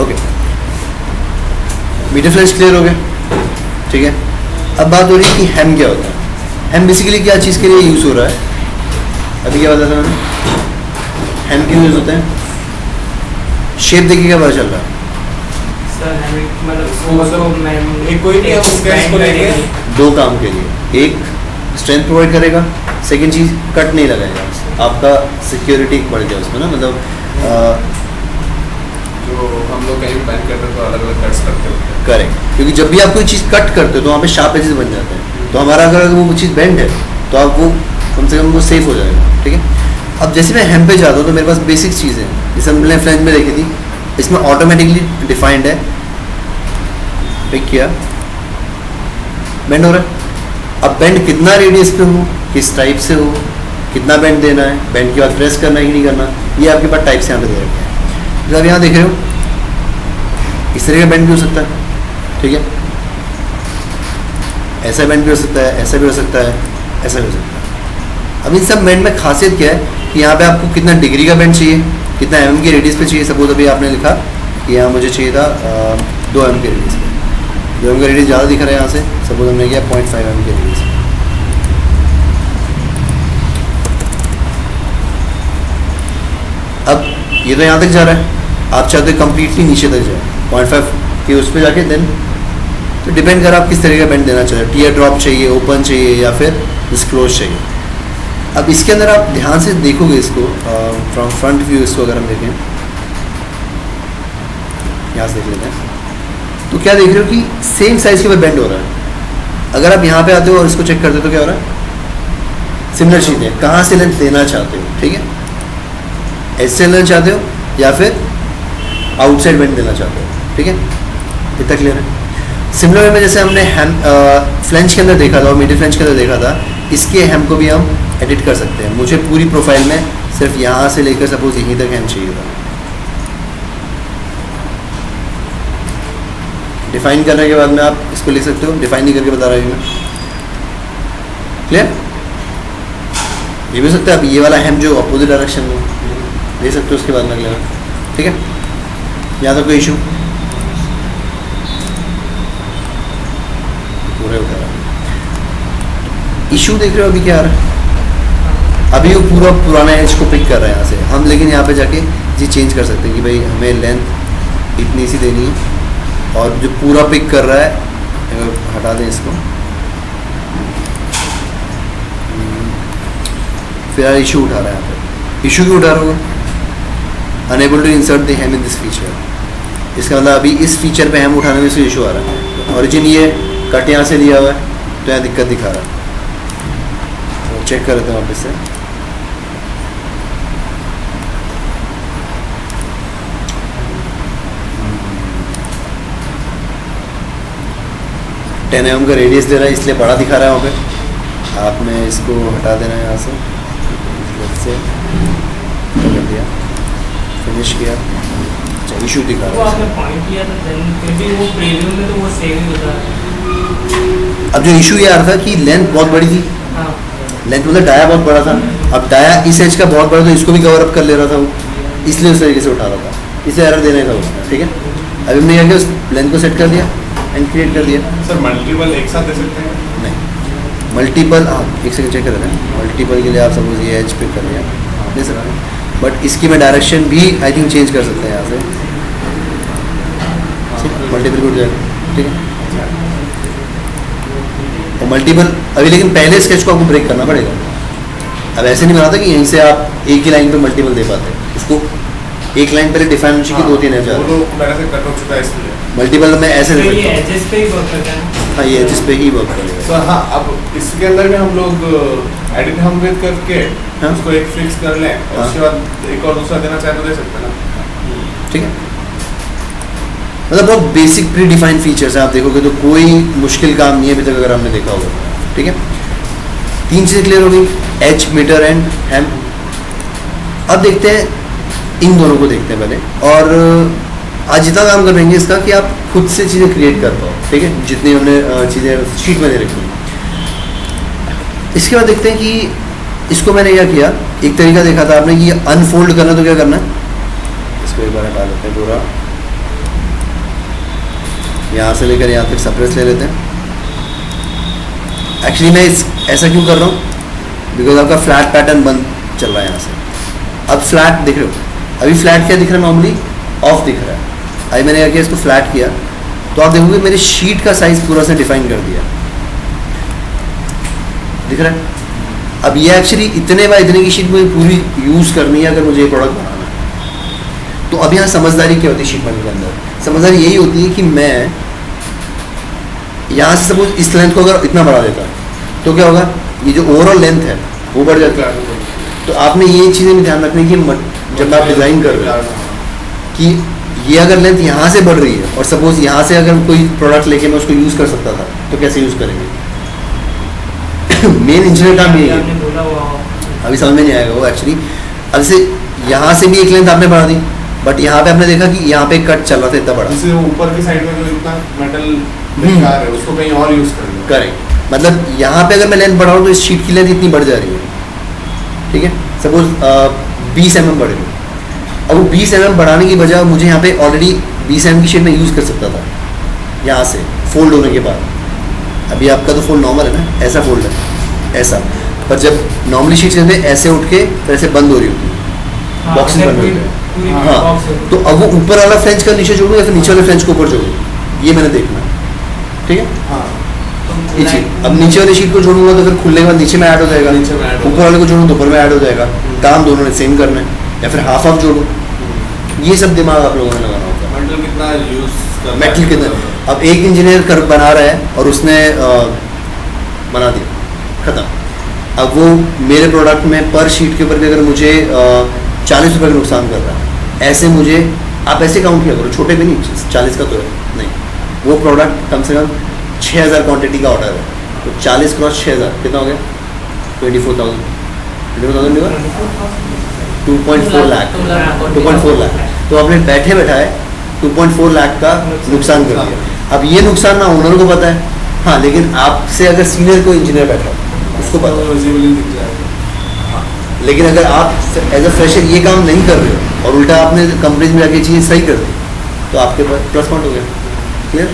Okay, metre flash clear हो गया, ठीक है। अब बात हो रही है कि हेम क्या होता है। हेम बेसिकली क्या चीज़ के लिए यूज़ हो रहा है, अभी क्या बताया था मैंने, हेम क्यों यूज़ होता है, शेप देखिए क्या पता चल रहा है। दो काम के लिए, एक स्ट्रेंथ प्रोवाइड करेगा, सेकंड चीज़ कट नहीं लगाएगा, आपका सिक्योरिटी बढ़ जाए उसमें ना, मतलब जो हम लोग कहीं बैन करते हैं तो अलग अलग कट्स करते होते हैं। करेक्ट, क्योंकि जब भी आप कोई चीज़ कट करते हो तो वहाँ पे शार्प एजेस बन जाते हैं, तो हमारा अगर वो चीज़ बेंड है तो आप वो कम से कम वो सेफ हो जाएगा, ठीक है। अब जैसे मैं हेम पे जाता हूँ तो मेरे पास बेसिक चीज़ है, जैसे हमने फ्लेंज में देखी थी, इसमें ऑटोमेटिकली डिफाइंड है, पिक किया, बेंड हो रहा है। अब बेंड कितना रेडियस पे हो, किस टाइप से हो, कितना बेंड देना है, बेंड के बाद प्रेस करना है कि नहीं करना, ये आपके पास टाइप्स यहाँ पे दे रखे हैं। जब आप यहाँ देख रहे हो इस तरह का बेंड भी हो सकता है, ठीक है, ऐसा बेंड भी हो सकता है, ऐसा भी हो सकता है, ऐसा भी हो सकता है। अब इन सब बेंड में खासियत क्या है कि यहाँ पे आपको कितना डिग्री का बेंड चाहिए, कितना एम की रेडियस पे चाहिए। सपोज अभी आपने लिखा कि यहाँ मुझे चाहिए था 2 एम के रेडियस पे, 2 एम का रेडियस ज़्यादा दिख रहा है यहाँ से, सपोज हमने किया 0.5 एम के रेडियस पे। अब ये तो यहाँ तक जा रहा है, आप चाहते हो कम्प्लीटली नीचे तक जाए 0.5 के उस पर जाके, देन तो डिपेंड कर आप किस तरह का बेंड देना चाहते हो, टीयर ड्रॉप चाहिए, ओपन चाहिए, या फिर डिस्क्लोज चाहिए। अब इसके अंदर आप ध्यान से देखोगे इसको, फ्रॉम फ्रंट व्यू इसको अगर हम देखें, यहाँ से देख लेते हैं, तो क्या देख रहे हो कि सेम साइज के ऊपर बेंड हो रहा है। अगर आप यहाँ पे आते हो और इसको चेक करते हो तो क्या हो रहा है, सिमिलर चीज़ें, कहाँ से लेंथ लेना चाहते हो, ठीक है, ऐसे लेना चाहते हो या फिर आउटसाइड बेंड देना चाहते हो, ठीक है, इतना क्लियर है। सिमिलर वे में जैसे हमने हेम फ्लेंज के अंदर देखा था और मीटर फ्लेंज के अंदर देखा था, इसके हेम को भी हम एडिट कर सकते हैं। मुझे पूरी प्रोफाइल में सिर्फ यहाँ से लेकर सपोज यहीं तक हेम चाहिए था, डिफाइन करने के बाद में आप इसको लिख सकते हो, डिफाइन नहीं करके बता रहा हूँ मैं, क्लियर। ये भी सकते हैं आप, ये वाला हेम जो अपोजिट डायरेक्शन में ले सकते हो उसके बाद में अगले, ठीक है। यहाँ तक कोई इशू पूरे उठा रहा, इशू देख रहे हो अभी क्या आ रहा है, अभी वो पूरा पुराना एज को पिक कर रहा है यहाँ से हम, लेकिन यहाँ पे जाके जी चेंज कर सकते हैं कि भाई हमें लेंथ इतनी सी देनी है, और जो पूरा पिक कर रहा है हटा दें इसको, फिर इशू उठा रहा है यहाँ पे। इशू क्यों उठा रहा होगा, unable to insert the hem in this feature, इसका मतलब अभी इस फीचर पे हेम उठाने में से इशू आ रहा है। ओरिजिन ये कट यहाँ से दिया हुआ है तो यहाँ दिक्कत दिखा रहा है, तो चेक कर लेते हैं वापस से। 10 mm का रेडियस दे रहा है इसलिए बड़ा दिखा रहा है वहाँ पे, आपने इसको हटा देना है यहाँ से कर दिया, फिनिश किया, अच्छा इशू दिखा रहा है। अब जो इशू ये आ रहा था कि लेंथ बहुत बड़ी थी, लेंथ मतलब डाया बहुत बड़ा था, अब डाया इस एज का बहुत बड़ा तो इसको भी कवर अप कर ले रहा था वो, इसलिए उस तरीके से उठा रहा था, इसलिए एरर देना था उसने, ठीक है। अभी हमने क्या किया, उस लेंथ को सेट कर दिया एंड क्रिएट कर दिया। सर मल्टीपल एक साथ दे सकते हैं? नहीं, मल्टीपल आप एक सेकंड चेक कर रहे हैं, मल्टीपल के लिए आप सपोज ये एज पे कर लिया दे सकते हैं, बट इसकी मैं डायरेक्शन भी आई थिंक चेंज कर सकते हैं यहाँ से, मल्टीपल को जाएगा, ठीक है। और मल्टीपल अभी लेकिन पहले स्केच को आपको ब्रेक करना पड़ेगा, अब ऐसे नहीं बनाता कि यहीं से आप एक ही लाइन पे मल्टीपल दे पाते, इसको एक लाइन पहले डिफाइन होनी चाहिए, 2-3 एज पहले से कट हो चुका है इसलिए मल्टीपल में ऐसे दे ये एजेस पे ही वर्क करता है। हाँ ये एजेस पे ही वर्क करेगा। तो हाँ, अब इसके अंदर भी हम लोग एडिट हम विद करके उसको एक फिक्स कर लें और उसके बाद एक और दूसरा देना चाहे तो दे सकते हैं ना, ठीक है। मतलब बहुत बेसिक प्री डिफाइंड फीचर्स हैं, आप देखोगे तो कोई मुश्किल काम नहीं है अभी तक अगर हमने देखा होगा, ठीक है। 3 चीज़ें क्लियर हो गई, एज, मीटर एंड हेम। अब देखते हैं इन दोनों को देखते हैं पहले, और आज जितना काम करेंगे इसका कि आप खुद से चीज़ें क्रिएट कर पाओ, ठीक है, जितनी हमने चीज़ें शीट में दे रखी हैं। इसके बाद देखते हैं कि इसको मैंने क्या किया, एक तरीका देखा था आपने कि अनफोल्ड करना, तो क्या करना है, इसको एक बार हटा लेते हैं पूरा, यहाँ से लेकर यहाँ तक सप्रेस ले लेते हैं। एक्चुअली मैं ऐसा क्यों कर रहा हूँ, बिकॉज आपका फ्लैट पैटर्न बंद चल रहा है यहाँ से। अब फ्लैट दिख रहे हो, अभी फ्लैट क्या दिख रहा है, नॉर्मली ऑफ दिख रहा है। अभी मैंने क्या किया, इसको फ्लैट किया तो आप देखोगे मेरे शीट का साइज पूरा से डिफाइन कर दिया, दिख रहा है। अब ये एक्चुअली इतने बाय इतने की शीट मुझे पूरी यूज़ करनी है अगर मुझे ये प्रोडक्ट बनाना है। तो अब यहाँ समझदारी क्या होती है शीट बनने के अंदर, समझदारी यही होती है कि मैं यहाँ से सपोज इस लेंथ को अगर इतना बढ़ा देता तो क्या होगा, ये जो ओवरऑल लेंथ है वो बढ़ जाती है। तो आपने ये चीज़ें भी ध्यान रखनी कि जब आप डिज़ाइन कर रहे हो कि ये अगर लेंथ यहाँ से बढ़ रही है और सपोज यहाँ से अगर कोई प्रोडक्ट लेके मैं उसको यूज़ कर सकता था तो कैसे यूज़ करेंगे। मेन इंजीनियर काम यही है, अभी समझ में नहीं आएगा वो एक्चुअली। अब से यहाँ से भी एक लेंथ आपने बढ़ा दी, बट यहाँ पे आपने देखा कि यहाँ पे कट चल रहा था इतना बड़ा, जैसे ऊपर की साइड में जो इतना मेटल बेकार है उसको कहीं और यूज कर लो। करेक्ट, मतलब यहाँ पे अगर मैं लेंथ बढ़ाऊँ तो इस शीट की लेंथ इतनी बढ़ जा रही है, ठीक है। सपोज 20 mm बढ़ गई, अब वो 20 mm बढ़ाने की बजाय मुझे यहाँ पे ऑलरेडी 20 mm की शीट में यूज़ कर सकता था यहाँ से फोल्ड होने के बाद। अभी आपका तो फोल्ड नॉर्मल है ना, ऐसा फोल्ड है ऐसा, पर जब नॉर्मली शीट में ऐसे उठ के फिर ऐसे बंद हो रही होती है, बॉक्स बंद हो रही है। हाँ, तो अब वो ऊपर वाला फ्रेंच का नीचे जोड़ूँ या फिर नीचे वाले फ्रेंच को ऊपर जोड़ूँ, ये मैंने देखना है, ठीक है। हाँ, ये चीज अब नीचे वाली शीट को जोड़ूंगा तो फिर खुलने के बाद नीचे में ऐड हो जाएगा, ऊपर वाले को जोड़ूँ तो ऊपर में ऐड हो जाएगा। काम दोनों ने सेम करना है, या फिर हाफ हाफ जोड़ूँ, ये सब दिमाग आप लोगों ने लगाना होता है। मेटल कितना यूज, मेटल कितना, अब एक इंजीनियर कर बना रहा है और उसने बना दिया, खत्म। अब वो मेरे प्रोडक्ट में पर शीट के ऊपर भी अगर मुझे 40 रुपये का नुकसान कर रहा है, ऐसे मुझे आप ऐसे काउंट किया करो, छोटे भी नहीं, 40 का तो है नहीं, वो प्रोडक्ट कम से कम 6000 क्वांटिटी का ऑर्डर है, तो 40 क्रॉस 6000 कितना हो गया, 24,000 नहीं हुआ, 2.4 लाख, 2.4 लाख। तो आपने बैठे बैठाए 2.4 लाख का नुकसान कर दिया। अब ये नुकसान ना ओनर को पता है, हाँ, लेकिन आपसे अगर सीनियर कोई इंजीनियर बैठा है उसको पता है। लेकिन अगर आप एज अ फ्रेशर ये काम नहीं कर रहे हो और उल्टा आपने कंपनी में जाके चीज़ सही कर दी तो आपके पास प्लस पॉइंट हो गया, क्लियर।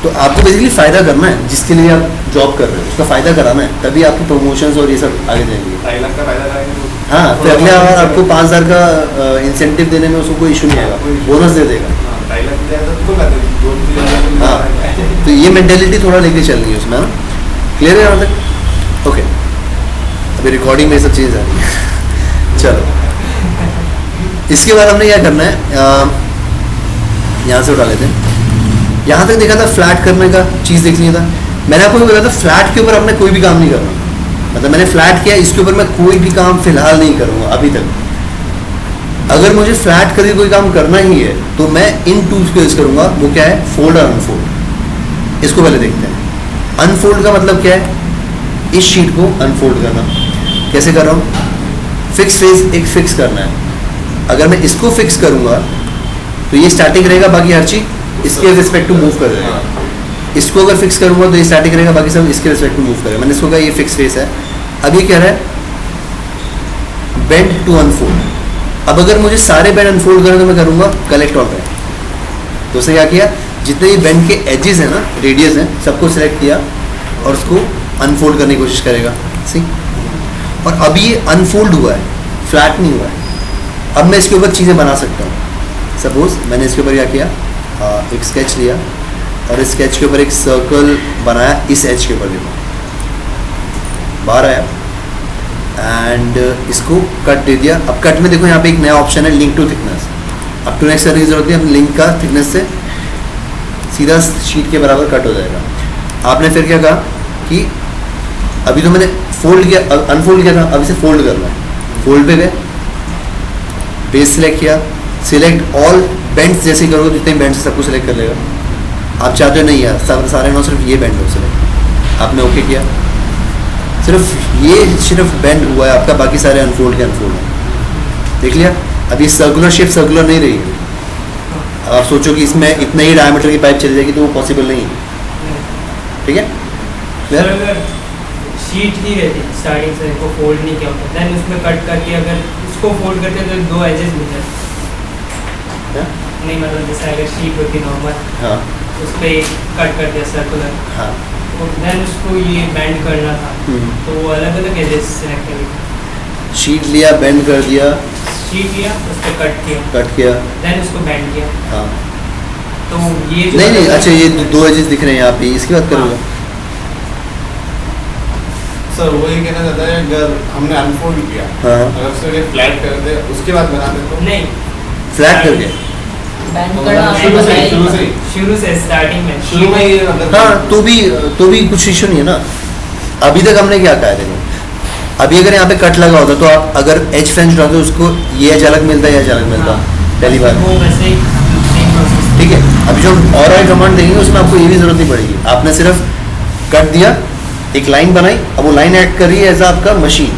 तो आपको बेसिकली फ़ायदा करना है, जिसके लिए आप जॉब कर रहे हो उसका फ़ायदा कराना है, तभी आपकी प्रमोशंस और ये सब आगे जाएंगे। 2.5 लाख का फायदा करेंगे। हाँ, फिर अगले बार आपको 5000 का इंसेंटिव देने में उसको कोई इशू नहीं आएगा, बोनस दे देगा। 2.5 लाख दिया तो कहते हैं 2-3 लाख। हाँ, तो ये मेंटेलिटी थोड़ा लेके चल रही है उसमें, ना, क्लियर है यहाँ तक? ओके, अभी रिकॉर्डिंग में सब चीज़ आ रही है। चलो, इसके बाद हमने क्या करना है, यहाँ से उठा लेते हैं। यहाँ तक देखा था फ्लैट करने का चीज़ देख लिया था। मैंने आपको बोला था फ्लैट के ऊपर आपने कोई भी काम नहीं करना, मतलब मैंने फ्लैट किया, इसके ऊपर मैं कोई भी काम फिलहाल नहीं करूँगा अभी तक। अगर मुझे फ्लैट करके कोई काम करना ही है तो मैं इन टूल्स को यूज़ करूँगा, वो क्या है, फोल्ड और अनफोल्ड। इसको पहले देखते हैं। अनफोल्ड का मतलब क्या है, इस शीट को अनफोल्ड करना। कैसे कर रहा हूँ, फिक्स फेस एक फिक्स करना है। अगर मैं इसको फिक्स करूँगा तो ये स्टैटिक रहेगा, बाकी हर चीज़ इसके रिस्पेक्ट टू मूव कर जाएगा। इसको अगर फिक्स करूँगा तो ये स्टैटिक रहेगा, बाकी सब इसके रिस्पेक्ट टू मूव करेगा। मैंने इसको कहा ये फिक्स फेस है। अब ये कह रहा है बेंड टू अनफोल्ड। अब अगर मुझे सारे बेंड अनफोल्ड करें तो मैं करूँगा कलेक्ट ऑल बेंड। तो उसने क्या किया, जितने ये बेंड के एजेस हैं ना, रेडियस हैं, सबको सिलेक्ट किया और उसको अनफोल्ड करने की कोशिश करेगा। सी, और अभी ये अनफोल्ड हुआ है, फ्लैट नहीं हुआ है। अब मैं इसके ऊपर चीज़ें बना सकता हूँ। सपोज मैंने इसके ऊपर क्या किया, एक स्केच लिया और इस स्केच के ऊपर एक सर्कल बनाया, इस एज के ऊपर देखो बाहर आया एंड इसको कट दे दिया। अब कट में देखो यहाँ पे एक नया ऑप्शन है, लिंक टू थिकनेस। अब टू नेक्स्ट करने की जरूरत है, हम लिंक का थिकनेस से सीधा शीट के बराबर कट हो जाएगा। आपने फिर क्या कहा कि अभी तो मैंने फोल्ड किया, अनफोल्ड किया था, अब इसे फोल्ड करना है। फोल्ड पे गए, बेस सिलेक्ट किया, सिलेक्ट ऑल बेंड्स जैसे करोगे जितने बेंड्स सबको सिलेक्ट कर लेगा। आप चाहते हो नहीं यार सारे ना सिर्फ ये बेंड हो सिलेक्ट, आपने ओके किया, सिर्फ बेंड हुआ है आपका, बाकी सारे अनफोल्ड के अनफोल्ड है। देख लिया, अब ये सर्कुलर शेप सर्कुलर नहीं रही है। अब आप सोचो कि इसमें इतना ही डायमीटर की पाइप चली जाएगी तो वो पॉसिबल नहीं है, ठीक है। अगर शीट ही रहती स्टार्टिंग से को फोल्ड नहीं किया होता, देन उसमें कट करके अगर इसको फोल्ड करते तो 2 एजेस मिल जाते। नहीं मतलब जैसे अगर शीट होती नॉर्मल, हाँ, उस पे कट कर दिया सर्कुलर, हाँ और देन उसको ये बेंड करना था, हम्म। तो वो अलग अलग एजेस सेलेक्ट करेंगे। शीट लिया, बेंड कर दिया, शीट लिया, उस पर कट किया, कट किया, देन उसको बेंड किया। हाँ तो ये जो नहीं नहीं, अलग-अलग- अच्छा ये दो एजेस दिख रहे हैं यहाँ पे, इसकी बात करूँगा। सर वही कहना चाहता है, अगर हमने अनफोल्ड किया, हाँ अगर उसको फ्लैट कर दे उसके बाद बना दे तो नहीं, फ्लैट करके, बैंड तो करना शुरू आपको से बताया शुरू ही से था। शुरू से स्टार्टिंग में शुरू में ही मतलब हाँ तो भी कुछ इशू नहीं है ना। अभी तक हमने क्या कहा है, देखो अभी अगर यहाँ पे कट लगा होता तो आप अगर एज फ्रेंच उठाते हो उसको ये एज अलग मिलता है, ये एज अलग मिलता पहली बार, वो वैसे ही सेम प्रोसेस। ठीक है। अभी जो और आई कमांड देंगे उसमें आपको ये भी जरूरत नहीं पड़ेगी, आपने सिर्फ कट दिया, एक लाइन बनाई, अब वो लाइन ऐड कर रही है एज आपका मशीन,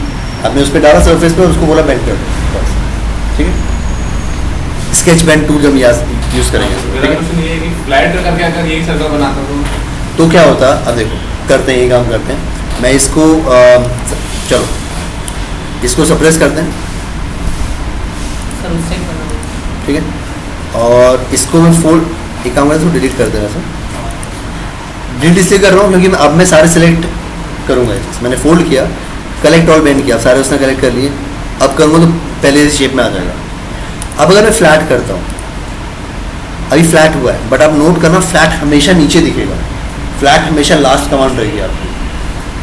आपने उस पर डाला सरफेस पे और उसको बोला बेंड कर दो, बस ठीक है। स्केच बेंड टूल हम यूज़ करेंगे, मेरा ठीक है। क्वेश्चन ये है कि फ्लैट करके अगर यही सर्कल बनाता तो क्या होता, अब देखो करते हैं, ये काम करते हैं, मैं इसको चलो इसको सप्रेस करते हैं, सर उससे ही बना हुआ। ठीक है। और इसको मैं फोल्ड, एक काम करता हूँ डिलीट कर देना सर, डिलीट इसलिए कर रहा हूँ क्योंकि अब मैं सारे सिलेक्ट करूँगा। मैंने फोल्ड किया, कलेक्ट ऑल बेंड किया, सारे उसने कलेक्ट कर लिए, अब करूँगा तो पहले शेप में आ जाएगा। अब अगर मैं फ्लैट करता हूँ, अभी फ्लैट हुआ है, बट आप नोट करना फ्लैट हमेशा नीचे दिखेगा, फ्लैट हमेशा लास्ट कमांड रहेगी आपकी।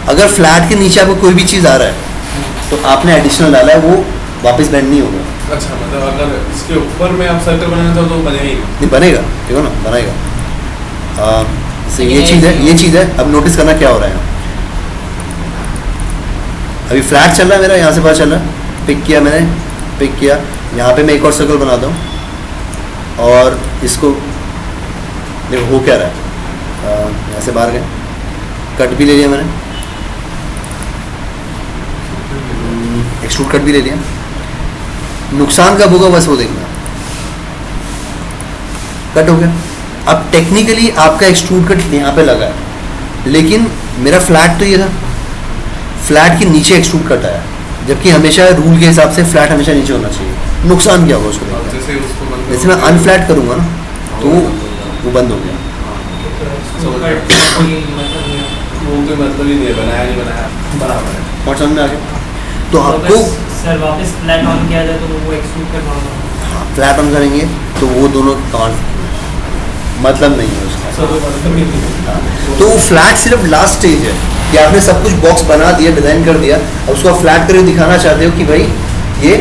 अगर फ्लैट के नीचे आपको कोई भी चीज़ आ रहा है तो आपने एडिशनल डाला है, वो वापस बेंड नहीं होगा, अच्छा मतलब अगर इसके ऊपर में आप सर्कल बनाना चाहो तो बनेगा ही नहीं। नहीं बनेगा, ठीक है ना, बनेगा। जैसे ये लेकिन चीज़ है, एक- ये चीज़ है, अब नोटिस करना क्या हो रहा है। अभी फ्लैट चल रहा है मेरा, यहाँ से पता चल रहा है, पिक किया मैंने, पिक किया, यहाँ पे मैं एक और सर्कल बनाता हूँ और इसको देखो हो क्या रहा है, यहाँ से बाहर गए, कट भी ले लिया मैंने, एक्सट्रूड कट भी ले लिया। नुकसान कब होगा बस वो देखना, कट हो गया। अब टेक्निकली आपका एक्सट्रूड कट यहाँ पे लगा है, लेकिन मेरा फ्लैट तो ये था, फ्लैट के नीचे एक्सट्रूड कट आया, जबकि हमेशा रूल के हिसाब से फ्लैट हमेशा नीचे होना चाहिए। नुकसान क्या होगा उसको और देखना। जैसे उसको बंद जैसे मैं अनफ्लैट करूँगा ना तो वो बंद हो गया, तो कट कोई मतलब नहीं है। वो कोई मतलब ही नहीं है, बनाया नहीं बनाया बराबर है। और समझ में आ गया। तो तो आपको बस सर वापस फ्लैट ऑन किया जाए तो वो एक्सक्लूड करना होगा। फ्लैट ऑन करेंगे तो वो दोनों कमांड मतलब नहीं है उसका। सब मतलब ही नहीं है। तो वो फ्लैट सिर्फ लास्ट स्टेज है कि आपने सब कुछ बॉक्स बना दिया, डिजाइन कर दिया, और उसको आप फ्लैट करके दिखाना चाहते हो कि भाई ये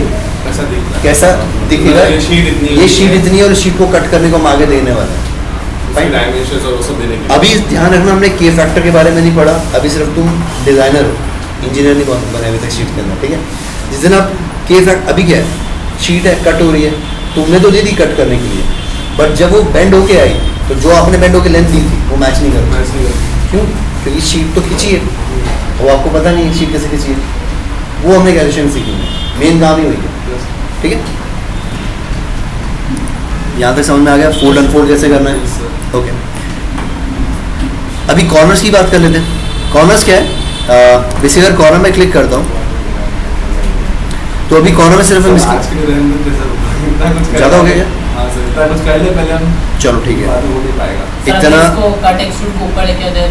कैसा दिखता है, कैसा दिखेगा, ये शीट इतनी ये शीट इतनी है और शीट को कट करने को हम आगे देने वाले हैं। डायमेंशंस और वो सब देने के लिए। अभी ध्यान रखना, हमने के फैक्टर के बारे में नहीं पढ़ा, अभी सिर्फ तुम डिजाइनर हो, इंजीनियर नहीं बने अभी तक शीट के अंदर, ठीक है। जिस दिन आप के फैक्ट, अभी क्या है, शीट है कट हो रही है, तुमने तो दे दी कट करने के लिए, बट जब वो बेंड होके आई तो जो आपने बेंड होके लेंथ दी थी वो मैच नहीं कर रही। ऐसे ही करते क्यों? क्योंकि शीट तो खिंची है, वो आपको पता नहीं है शीट कैसे खिंची है, वो हमने कैल्कुलेशन सीखी है, मेन काम ही हुई है, हैं। ठीक है। यहाँ तक समझ में आ गया फोल्ड अनफोल्ड कैसे करना है, Yes, sir. ओके। अभी कॉर्नर्स की बात कर लेते हैं। कॉर्नर्स क्या है, बेसिक अगर कॉर्नर में क्लिक करता हूँ तो अभी कॉर्नर में सिर्फ हम सर, आज के लिए रहने देते सर, इतना कुछ कर- ज़्यादा हो गया क्या? हाँ सर, इतना कुछ कर ले पहले हम, चलो ठीक है, बाद में हो नहीं पाएगा। सर इतना अगर इसको कट एक्सट्रूड को ऊपर लेके आ जाए